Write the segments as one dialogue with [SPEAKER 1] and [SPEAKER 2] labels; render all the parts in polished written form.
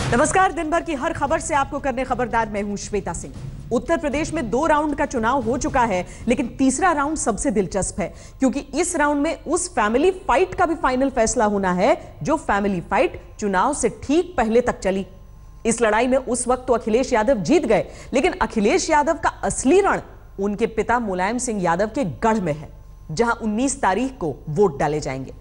[SPEAKER 1] नमस्कार, दिन भर की हर खबर से आपको करने खबरदार मैं हूं श्वेता सिंह। उत्तर प्रदेश में 2 राउंड का चुनाव हो चुका है, लेकिन तीसरा राउंड सबसे दिलचस्प है क्योंकि इस राउंड में उस फैमिली फाइट का भी फाइनल फैसला होना है जो फैमिली फाइट चुनाव से ठीक पहले तक चली। इस लड़ाई में उस वक्त तो अखिलेश यादव जीत गए, लेकिन अखिलेश यादव का असली रण उनके पिता मुलायम सिंह यादव के गढ़ में है, जहां 19 तारीख को वोट डाले जाएंगे।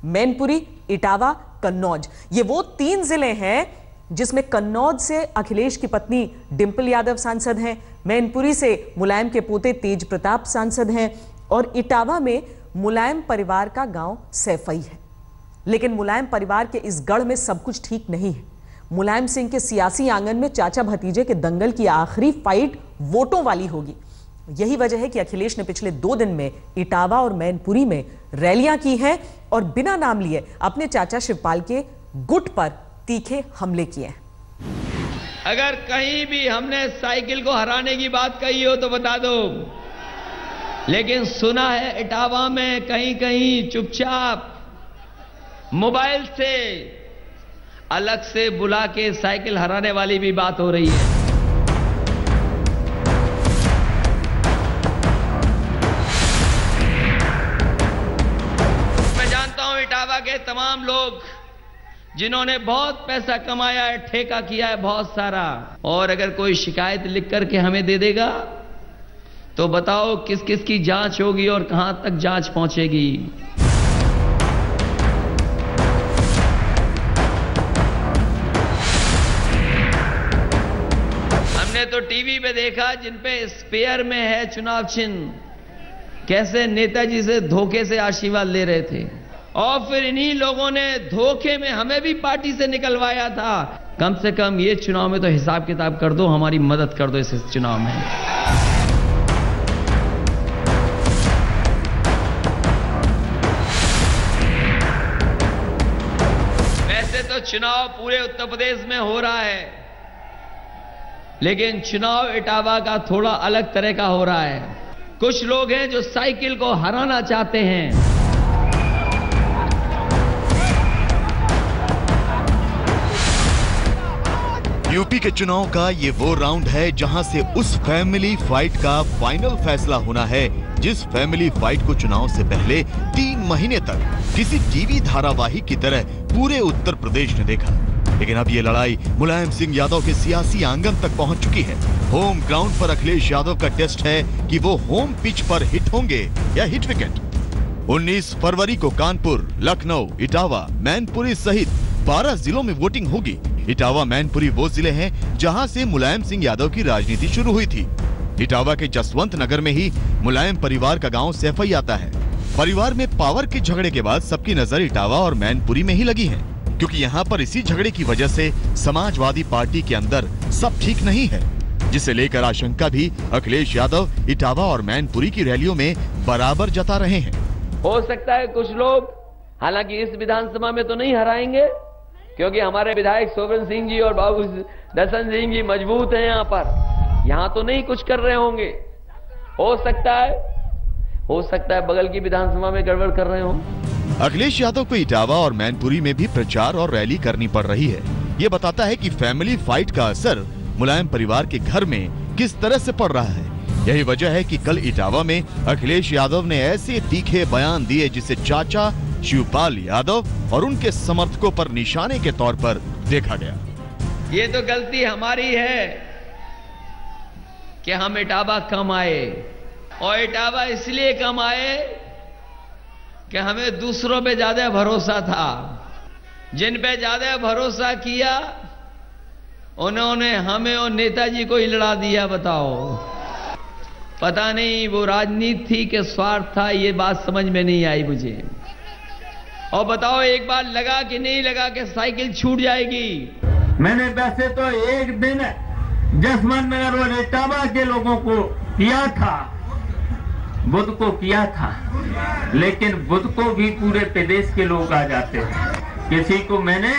[SPEAKER 1] मैनपुरी, इटावा, कन्नौज, ये वो 3 जिले हैं जिसमें कन्नौज से अखिलेश की पत्नी डिंपल यादव सांसद हैं, मैनपुरी से मुलायम के पोते तेज प्रताप सांसद हैं और इटावा में मुलायम परिवार का गांव सैफई है। लेकिन मुलायम परिवार के इस गढ़ में सब कुछ ठीक नहीं है। मुलायम सिंह के सियासी आंगन में चाचा भतीजे के दंगल की आखिरी फाइट वोटों वाली होगी। यही वजह है कि अखिलेश ने पिछले 2 दिन में इटावा और मैनपुरी में रैलियां की हैं और बिना नाम लिए अपने चाचा शिवपाल के गुट पर तीखे हमले किए हैं।
[SPEAKER 2] अगर कहीं भी हमने साइकिल को हराने की बात कही हो तो बता दो, लेकिन सुना है इटावा में कहीं कहीं चुपचाप मोबाइल से अलग से बुला के साइकिल हराने वाली भी बात हो रही है। मैं जानता हूं इटावा के तमाम लोग जिन्होंने बहुत पैसा कमाया है, ठेका किया है बहुत सारा, और अगर कोई शिकायत लिख करके हमें दे देगा तो बताओ किस किस की जांच होगी और कहां तक जांच पहुंचेगी। हमने तो टीवी पे देखा जिन पे स्पेयर में है चुनाव चिन्ह, कैसे नेताजी से धोखे से आशीर्वाद ले रहे थे, और फिर इन्हीं लोगों ने धोखे में हमें भी पार्टी से निकलवाया था। कम से कम ये चुनाव में तो हिसाब किताब कर दो, हमारी मदद कर दो इस चुनाव में। वैसे तो चुनाव पूरे उत्तर प्रदेश में हो रहा है, लेकिन चुनाव इटावा का थोड़ा अलग तरह का हो रहा है। कुछ लोग हैं जो साइकिल को हराना चाहते हैं।
[SPEAKER 3] यूपी के चुनाव का ये वो राउंड है जहां से उस फैमिली फाइट का फाइनल फैसला होना है जिस फैमिली फाइट को चुनाव से पहले 3 महीने तक किसी टीवी धारावाहिक की तरह पूरे उत्तर प्रदेश ने देखा। लेकिन अब ये लड़ाई मुलायम सिंह यादव के सियासी आंगन तक पहुंच चुकी है। होम ग्राउंड पर अखिलेश यादव का टेस्ट है कि वो होम पिच पर हिट होंगे या हिट विकेट। 19 फरवरी को कानपुर, लखनऊ, इटावा, मैनपुरी सहित 12 जिलों में वोटिंग होगी। इटावा, मैनपुरी वो जिले हैं जहां से मुलायम सिंह यादव की राजनीति शुरू हुई थी। इटावा के जसवंत नगर में ही मुलायम परिवार का गांव सैफई आता है। परिवार में पावर के झगड़े के बाद सबकी नजर इटावा और मैनपुरी में ही लगी है, क्योंकि यहाँ पर इसी झगड़े की वजह से समाजवादी पार्टी के अंदर सब ठीक नहीं है, जिसे लेकर आशंका भी अखिलेश यादव इटावा और मैनपुरी की रैलियों में बराबर जता रहे हैं।
[SPEAKER 2] हो सकता है कुछ लोग, हालांकि इस विधानसभा में तो नहीं हराएंगे क्योंकि हमारे विधायक सोवन सिंह जी और बाबू दर्शन सिंह जी मजबूत हैं यहाँ तो नहीं कुछ कर रहे होंगे। हो सकता है बगल की विधानसभा में गड़बड़ कर रहे हों।
[SPEAKER 3] अखिलेश यादव को इटावा और मैनपुरी में भी प्रचार और रैली करनी पड़ रही है। ये बताता है कि फैमिली फाइट का असर मुलायम परिवार के घर में किस तरह से पड़ रहा है। यही वजह है कि कल इटावा में अखिलेश यादव ने ऐसे तीखे बयान दिए जिसे चाचा शिवपाल यादव और उनके समर्थकों पर निशाने के तौर पर देखा गया।
[SPEAKER 2] ये तो गलती हमारी है कि हम इटावा कम आए, और इटावा इसलिए कम आए कि हमें दूसरों पे ज्यादा भरोसा था। जिन पे ज्यादा भरोसा किया उन्होंने हमें और नेताजी को ही लड़ा दिया। बताओ, पता नहीं वो राजनीति थी कि स्वार्थ था, ये बात समझ में नहीं आई मुझे। और बताओ, एक बार लगा कि नहीं लगा कि साइकिल छूट जाएगी।
[SPEAKER 4] मैंने वैसे तो एक दिन जसवंत नगर और इटावा के लोगों को किया था, बुध को किया था, लेकिन बुध को भी पूरे प्रदेश के लोग आ जाते हैं। किसी को मैंने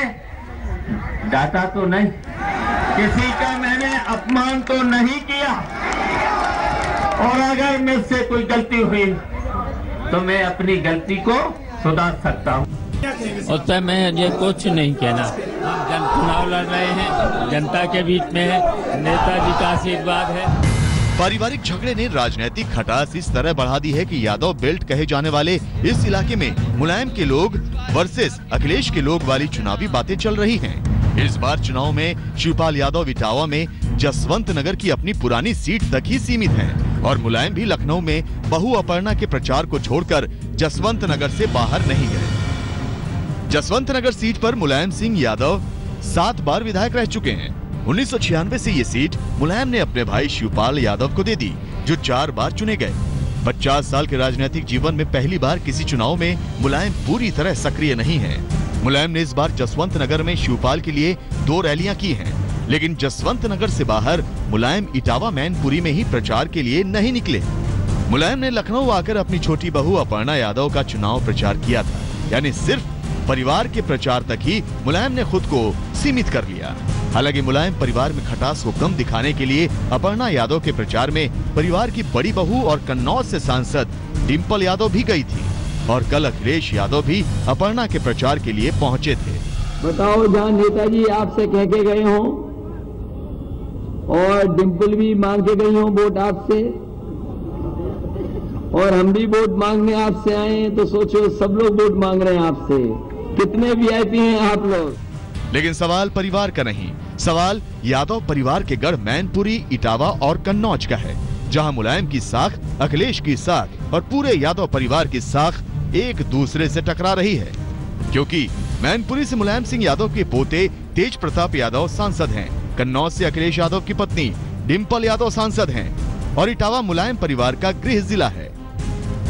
[SPEAKER 4] डांटा तो नहीं, किसी का मैंने अपमान तो नहीं किया, और अगर मुझसे कोई गलती हुई तो मैं अपनी गलती को सुधार सकता हूँ।
[SPEAKER 5] उससे मैं ये कुछ नहीं कहना।
[SPEAKER 4] हम चुनाव लड़ रहे हैं, जनता के बीच में है, नेताजी का आशीर्वाद है।
[SPEAKER 3] पारिवारिक झगड़े ने राजनीतिक खटास इस तरह बढ़ा दी है कि यादव बेल्ट कहे जाने वाले इस इलाके में मुलायम के लोग वर्सेस अखिलेश के लोग वाली चुनावी बातें चल रही हैं। इस बार चुनाव में शिवपाल यादव इटावा में जसवंत नगर की अपनी पुरानी सीट तक ही सीमित हैं और मुलायम भी लखनऊ में बहू अपर्णा के प्रचार को छोड़कर जसवंत नगर से बाहर नहीं गए। जसवंत नगर सीट पर मुलायम सिंह यादव 7 बार विधायक रह चुके हैं। 1996 से ये सीट मुलायम ने अपने भाई शिवपाल यादव को दे दी, जो 4 बार चुने गए। 50 साल के राजनीतिक जीवन में पहली बार किसी चुनाव में मुलायम पूरी तरह सक्रिय नहीं है। मुलायम ने इस बार जसवंत नगर में शिवपाल के लिए 2 रैलियां की हैं, लेकिन जसवंत नगर से बाहर मुलायम इटावा मैनपुरी में ही प्रचार के लिए नहीं निकले। मुलायम ने लखनऊ आकर अपनी छोटी बहू अपर्णा यादव का चुनाव प्रचार किया था, यानी सिर्फ परिवार के प्रचार तक ही मुलायम ने खुद को सीमित कर लिया। हालांकि मुलायम परिवार में खटास को कम दिखाने के लिए अपर्णा यादव के प्रचार में परिवार की बड़ी बहू और कन्नौज से सांसद डिंपल यादव भी गई थी और कल अखिलेश यादव भी अपर्णा के प्रचार के लिए पहुंचे थे।
[SPEAKER 5] बताओ, जहां नेताजी आपसे कह के गए हों और डिंपल भी मांग के गई हों वोट आपसे, और हम भी वोट मांगने आपसे आए, तो सोचो सब लोग वोट मांग रहे हैं आपसे, कितने वीआईपी हैं आप लोग।
[SPEAKER 3] लेकिन सवाल परिवार का नहीं, सवाल यादव परिवार के गढ़ मैनपुरी, इटावा और कन्नौज का है, जहां मुलायम की साख, अखिलेश की साख और पूरे यादव परिवार की साख एक दूसरे से टकरा रही है। क्योंकि मैनपुरी से मुलायम सिंह यादव के पोते तेज प्रताप यादव सांसद हैं, कन्नौज से अखिलेश यादव की पत्नी डिंपल यादव सांसद हैं और इटावा मुलायम परिवार का गृह जिला है।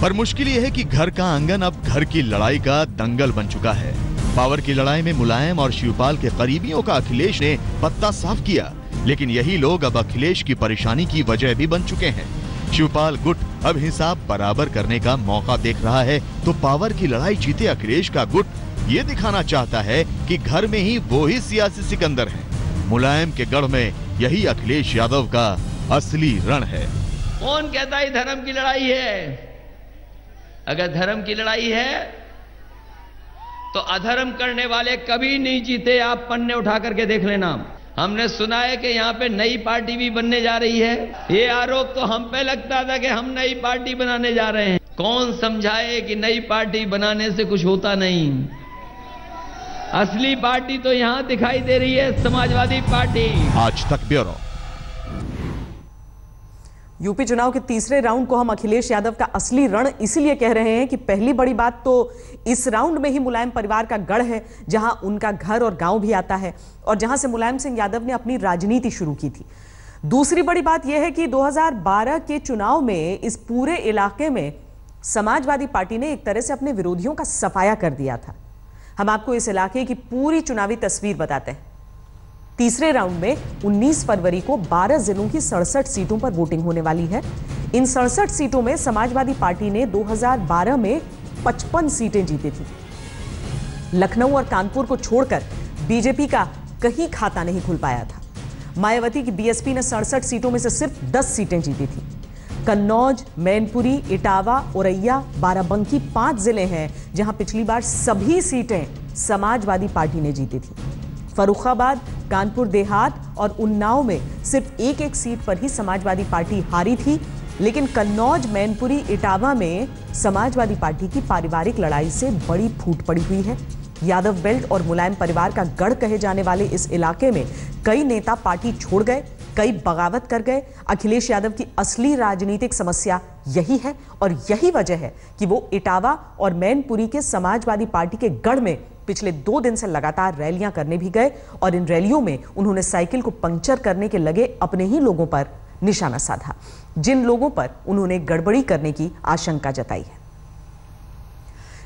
[SPEAKER 3] पर मुश्किल यह है कि घर का आंगन अब घर की लड़ाई का दंगल बन चुका है। पावर की लड़ाई में मुलायम और शिवपाल के करीबियों का अखिलेश ने पत्ता साफ किया, लेकिन यही लोग अब अखिलेश की परेशानी की वजह भी बन चुके हैं। शिवपाल गुट अब हिसाब बराबर करने का मौका देख रहा है, तो पावर की लड़ाई जीते अखिलेश का गुट ये दिखाना चाहता है कि घर में ही वो ही सियासी सिकंदर है। मुलायम के गढ़ में यही अखिलेश यादव का असली रण है।
[SPEAKER 2] कौन कहता है धर्म की लड़ाई है? अगर धर्म की लड़ाई है तो अधर्म करने वाले कभी नहीं जीते। आप पन्ने उठा करके देख लेना। हमने सुना है कि यहाँ पे नई पार्टी भी बनने जा रही है। ये आरोप तो हम पे लगता था कि हम नई पार्टी बनाने जा रहे हैं। कौन समझाए कि नई पार्टी बनाने से कुछ होता नहीं। असली पार्टी तो यहाँ दिखाई दे रही है, समाजवादी पार्टी।
[SPEAKER 3] आज तक ब्यूरो।
[SPEAKER 1] यूपी चुनाव के तीसरे राउंड को हम अखिलेश यादव का असली रण इसीलिए कह रहे हैं कि पहली बड़ी बात तो इस राउंड में ही मुलायम परिवार का गढ़ है, जहां उनका घर और गांव भी आता है और जहां से मुलायम सिंह यादव ने अपनी राजनीति शुरू की थी। दूसरी बड़ी बात यह है कि 2012 के चुनाव में इस पूरे इलाके में समाजवादी पार्टी ने एक तरह से अपने विरोधियों का सफाया कर दिया था। हम आपको इस इलाके की पूरी चुनावी तस्वीर बताते हैं। तीसरे राउंड में 19 फरवरी को 12 जिलों की 67 सीटों पर वोटिंग होने वाली है। इन 67 सीटों में समाजवादी पार्टी ने 2012 में 55 सीटें जीती थी। लखनऊ और कानपुर को छोड़कर बीजेपी का कहीं खाता नहीं खुल पाया था। मायावती की बीएसपी ने 67 सीटों में से सिर्फ 10 सीटें जीती थी। कन्नौज, मैनपुरी, इटावा, औरैया, बाराबंकी 5 जिले हैं जहां पिछली बार सभी सीटें समाजवादी पार्टी ने जीती थी। फर्रुखाबाद, कानपुर देहात और उन्नाव में सिर्फ एक सीट पर ही समाजवादी पार्टी हारी थी, लेकिन कन्नौज, मैनपुरी, इटावा में समाजवादी पार्टी की पारिवारिक लड़ाई से बड़ी फूट पड़ी हुई है। यादव बेल्ट और मुलायम परिवार का गढ़ कहे जाने वाले इस इलाके में कई नेता पार्टी छोड़ गए, कई बगावत कर गए। अखिलेश यादव की असली राजनीतिक समस्या यही है और यही वजह है कि वो इटावा और मैनपुरी के समाजवादी पार्टी के गढ़ में पिछले 2 दिन से लगातार रैलियां करने भी गए और इन रैलियों में उन्होंने साइकिल को पंक्चर करने के लगे अपने ही लोगों पर निशाना साधा, जिन लोगों पर उन्होंने गड़बड़ी करने की आशंका जताई है।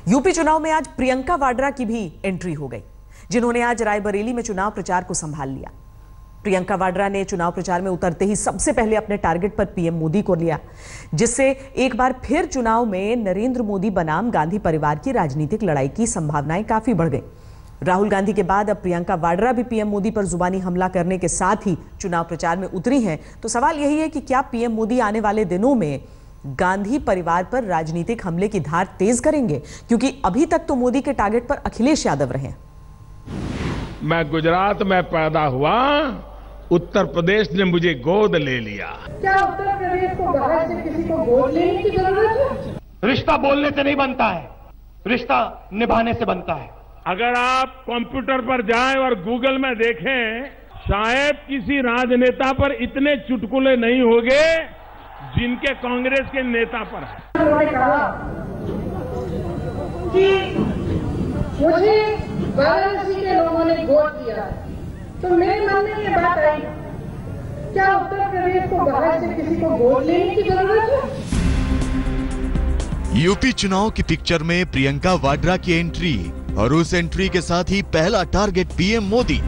[SPEAKER 1] यूपी चुनाव में आज प्रियंका वाड्रा की भी एंट्री हो गई, जिन्होंने आज रायबरेली में चुनाव प्रचार को संभाल लिया। प्रियंका वाड्रा ने चुनाव प्रचार में उतरते ही सबसे पहले अपने टारगेट पर पीएम मोदी को लिया, जिससे एक बार फिर चुनाव में नरेंद्र मोदी बनाम गांधी परिवार की राजनीतिक लड़ाई की संभावनाएं काफी बढ़ गई। राहुल गांधी के बाद अब प्रियंका वाड्रा भी पीएम मोदी पर जुबानी हमला करने के साथ ही चुनाव प्रचार में उतरी हैं। तो सवाल यही है कि क्या पीएम मोदी आने वाले दिनों में गांधी परिवार पर राजनीतिक हमले की धार तेज करेंगे, क्योंकि अभी तक तो मोदी के टारगेट पर अखिलेश यादव रहे हैं।
[SPEAKER 6] मैं गुजरात में पैदा हुआ, उत्तर प्रदेश ने मुझे गोद ले लिया।
[SPEAKER 7] क्या उत्तर प्रदेश को बाहर से किसी को गोद लेने की जरूरत है?
[SPEAKER 8] रिश्ता बोलने से नहीं बनता है, रिश्ता निभाने से बनता है।
[SPEAKER 6] अगर आप कंप्यूटर पर जाएं और गूगल में देखें, शायद किसी राजनेता पर इतने चुटकुले नहीं होंगे जिनके कांग्रेस के नेता पर है।
[SPEAKER 7] उन्होंने कहा कि मुझे वाराणसी के लोगों ने गोद दिया, तो मेरे मन में ये बात आई, क्या उत्तर प्रदेश को बाहर से किसी को गोद लेने की जरूरत है?
[SPEAKER 3] यूपी चुनाव की पिक्चर में प्रियंका वाड्रा की एंट्री और उस एंट्री के साथ ही पहला टारगेट पीएम मोदी।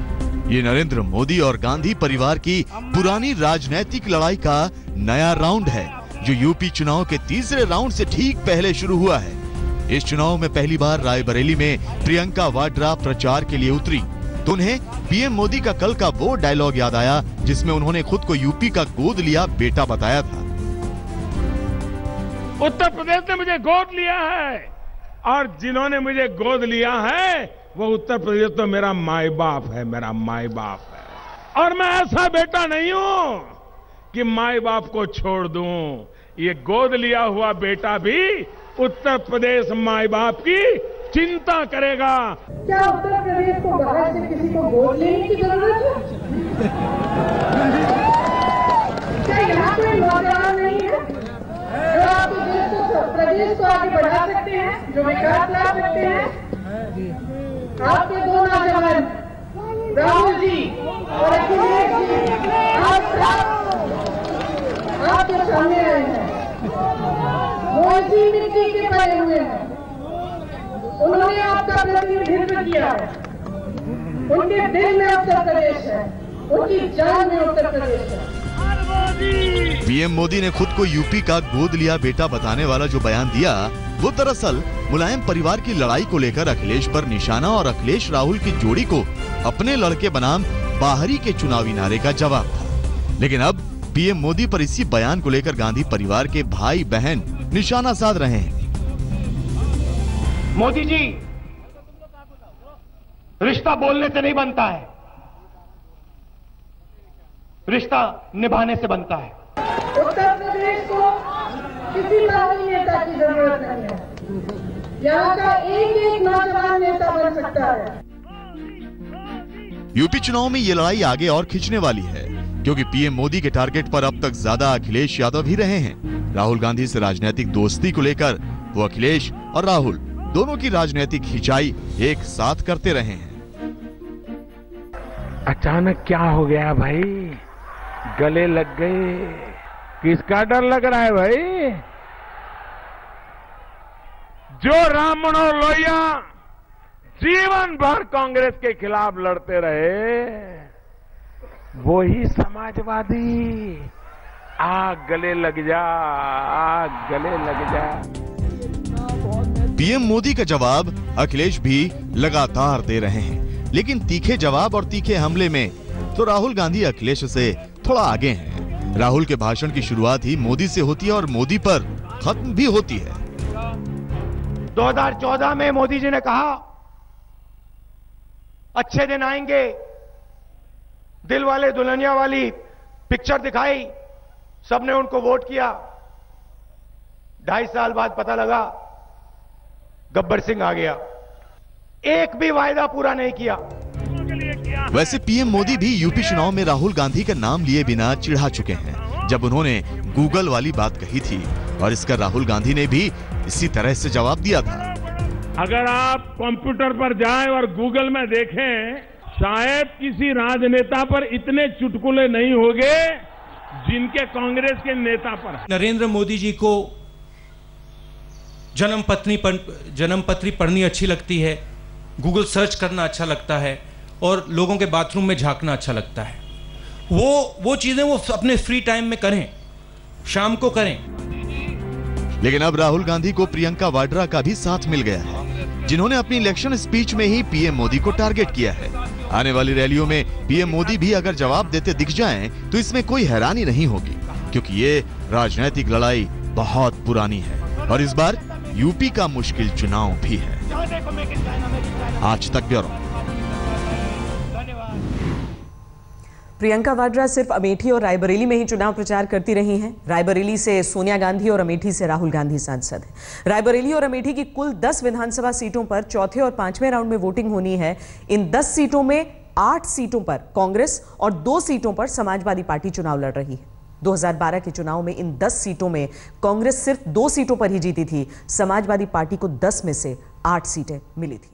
[SPEAKER 3] ये नरेंद्र मोदी और गांधी परिवार की पुरानी राजनीतिक लड़ाई का नया राउंड है, जो यूपी चुनाव के तीसरे राउंड से ठीक पहले शुरू हुआ है। इस चुनाव में पहली बार रायबरेली में प्रियंका वाड्रा प्रचार के लिए उतरी, तो उन्हें पीएम मोदी का कल का वो डायलॉग याद आया जिसमें उन्होंने खुद को यूपी का गोद लिया बेटा बताया था।
[SPEAKER 6] उत्तर प्रदेश ने मुझे गोद लिया है और जिन्होंने मुझे गोद लिया है वो उत्तर प्रदेश तो मेरा माई बाप है, मेरा माई बाप है। और मैं ऐसा बेटा नहीं हूं कि माई बाप को छोड़ दूं। ये गोद लिया हुआ बेटा भी उत्तर प्रदेश माई बाप की चिंता करेगा।
[SPEAKER 7] क्या उत्तर प्रदेश को बाहर से किसी को गोद लेने की जरूरत है? क्या यहाँ कोई नौजवान नहीं है जो आपके देश को, प्रदेश को आगे बढ़ा सकते हैं, जो विकास ला सकते हैं? आपके दो नौजवान राहुल जी और अखिलेश जी आपके सामने आए हैं। वो इसी मिट्टी के पड़े हुए हैं, उन्होंने आपका प्रतिनिधित्व किया है, उनके दिल में उत्तर प्रदेश है, उनकी जान में उत्तर प्रदेश है।
[SPEAKER 3] पीएम मोदी ने खुद को यूपी का गोद लिया बेटा बताने वाला जो बयान दिया, वो दरअसल मुलायम परिवार की लड़ाई को लेकर अखिलेश पर निशाना और अखिलेश राहुल की जोड़ी को अपने लड़के बनाम बाहरी के चुनावी नारे का जवाब था। लेकिन अब पीएम मोदी पर इसी बयान को लेकर गांधी परिवार के भाई बहन निशाना साध रहे हैं।
[SPEAKER 8] मोदी जी, रिश्ता बोलने से नहीं बनता है, रिश्ता निभाने से बनता है।
[SPEAKER 7] उत्तर प्रदेश को किसी बाहरी नेता की जरूरत नहीं है, यहाँ का एक एक नौजवान नेता बन सकता है।
[SPEAKER 3] यूपी चुनाव में ये लड़ाई आगे और खींचने वाली है, क्योंकि पीएम मोदी के टारगेट पर अब तक ज्यादा अखिलेश यादव ही रहे हैं। राहुल गांधी से राजनीतिक दोस्ती को लेकर वो अखिलेश और राहुल दोनों की राजनीतिक खिंचाई एक साथ करते रहे हैं।
[SPEAKER 6] अचानक क्या हो गया भाई, गले लग गए, किसका डर लग रहा है भाई? जो राममनोहर और लोहिया जीवन भर कांग्रेस के खिलाफ लड़ते रहे, वो ही समाजवादी। आग गले लग जा, आग गले लग जा।
[SPEAKER 3] पीएम मोदी का जवाब अखिलेश भी लगातार दे रहे हैं, लेकिन तीखे जवाब और तीखे हमले में तो राहुल गांधी अखिलेश से थोड़ा आगे हैं। राहुल के भाषण की शुरुआत ही मोदी से होती है और मोदी पर खत्म भी होती है।
[SPEAKER 8] 2014 में मोदी जी ने कहा अच्छे दिन आएंगे, दिल वाले दुल्हनिया वाली पिक्चर दिखाई, सबने उनको वोट किया। 2.5 साल बाद पता लगा गब्बर सिंह आ गया, एक भी वायदा पूरा नहीं किया।
[SPEAKER 3] वैसे पीएम मोदी भी यूपी चुनाव में राहुल गांधी का नाम लिए बिना चिढ़ा चुके हैं, जब उन्होंने गूगल वाली बात कही थी, और इसका राहुल गांधी ने भी इसी तरह से जवाब दिया था।
[SPEAKER 6] अगर आप कंप्यूटर पर जाएं और गूगल में देखें, शायद किसी राजनेता पर इतने चुटकुले नहीं होंगे जिनके कांग्रेस के नेता पर है।
[SPEAKER 9] नरेंद्र मोदी जी को जन्मपत्री पढ़नी अच्छी लगती है, गूगल सर्च करना अच्छा लगता है और लोगों के बाथरूम में झांकना अच्छा लगता है। वो चीजें वो अपने फ्री टाइम में करें, शाम को करें।
[SPEAKER 3] लेकिन अब राहुल गांधी को प्रियंका वाड्रा का भी साथ मिल गया है, जिन्होंने अपनी इलेक्शन स्पीच में ही पीएम मोदी को टारगेट किया है। आने वाली रैलियों में पीएम मोदी भी अगर जवाब देते दिख जाएं, तो इसमें कोई हैरानी नहीं होगी, क्योंकि ये राजनीतिक लड़ाई बहुत पुरानी है और इस बार यूपी का मुश्किल चुनाव भी है। आज तक ब्यूरो।
[SPEAKER 1] प्रियंका वाड्रा सिर्फ अमेठी और रायबरेली में ही चुनाव प्रचार करती रही हैं। रायबरेली से सोनिया गांधी और अमेठी से राहुल गांधी सांसद हैं। रायबरेली और अमेठी की कुल 10 विधानसभा सीटों पर चौथे और पांचवें राउंड में वोटिंग होनी है। इन 10 सीटों में 8 सीटों पर कांग्रेस और 2 सीटों पर समाजवादी पार्टी चुनाव लड़ रही है। 2012 के चुनाव में इन 10 सीटों में कांग्रेस सिर्फ 2 सीटों पर ही जीती थी। समाजवादी पार्टी को 10 में से 8 सीटें मिली थी।